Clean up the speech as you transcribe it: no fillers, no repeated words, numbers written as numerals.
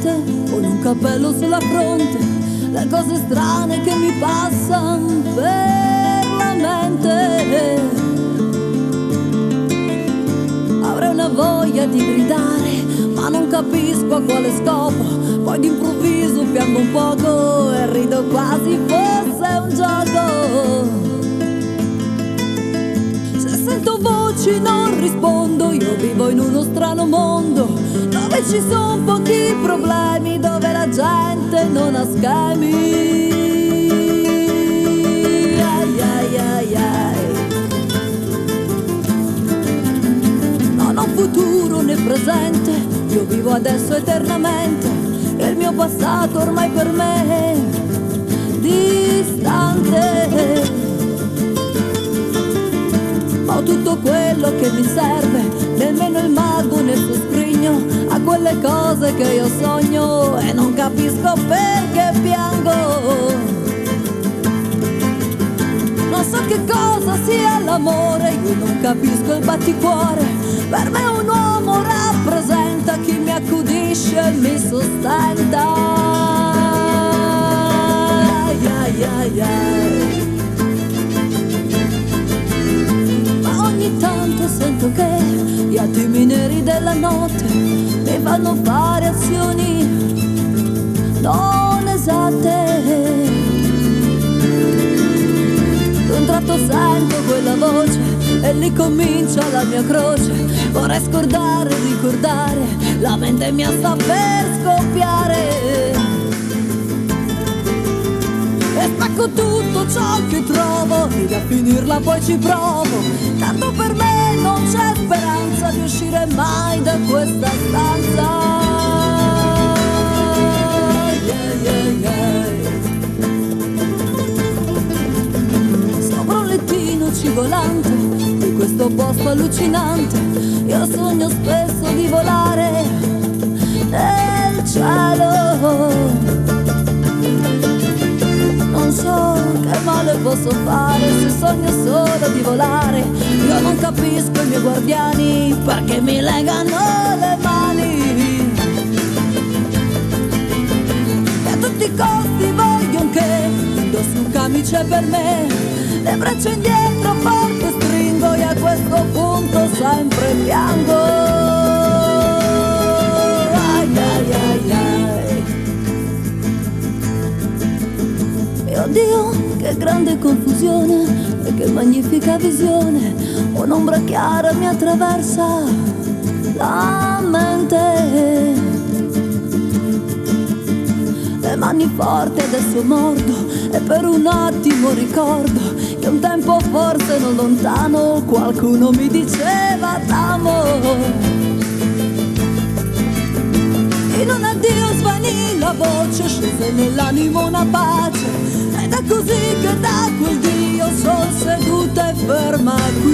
mente, con un cappello sulla fronte, le cose strane che mi passano per la mente. Avrei una voglia di gridare, ma non capisco a quale scopo. Poi d'improvviso piango un poco e rido quasi fosse un gioco. Sento voci, non rispondo, io vivo in uno strano mondo dove ci sono pochi problemi, dove la gente non ha schemi. Ai ai ai ai. Non ho futuro né presente, io vivo adesso eternamente, e il mio passato ormai per me è distante. Ho tutto quello che mi serve, nemmeno il mago nel suo scrigno ha quelle cose che io sogno, e non capisco perché piango. Non so che cosa sia l'amore, io non capisco il batticuore. Per me un uomo rappresenta chi mi accudisce e mi sostenta. Ai ai ai ai. Ogni tanto sento che gli attimi neri della notte mi fanno fare azioni non esatte. D'un tratto sento quella voce e lì comincia la mia croce. Vorrei scordare e ricordare, la mente mia sta per scoppiare. E spacco tutto ciò che trovo, e a finirla poi ci provo. Tanto per me non c'è speranza di uscire mai da questa stanza. Yeah, yeah, yeah. Sopra un lettino civolante di questo posto allucinante, io sogno spesso di volare nel cielo. Non so che male posso fare se sogno solo di volare. Io non capisco i miei guardiani perché mi legano le mani. E a tutti i costi vogliono che indossi un camice per me. Le braccia indietro forte stringo e a questo punto sempre piango. Ai ai ai ai. Oddio, che grande confusione e che magnifica visione. Un'ombra chiara mi attraversa la mente. Le mani forti adesso mordo e per un attimo ricordo che un tempo forse non lontano qualcuno mi diceva t'amo. In un addio svanì la voce, scese nell'animo una pace. Ed è così che da quel Dio sono seduta e ferma qui.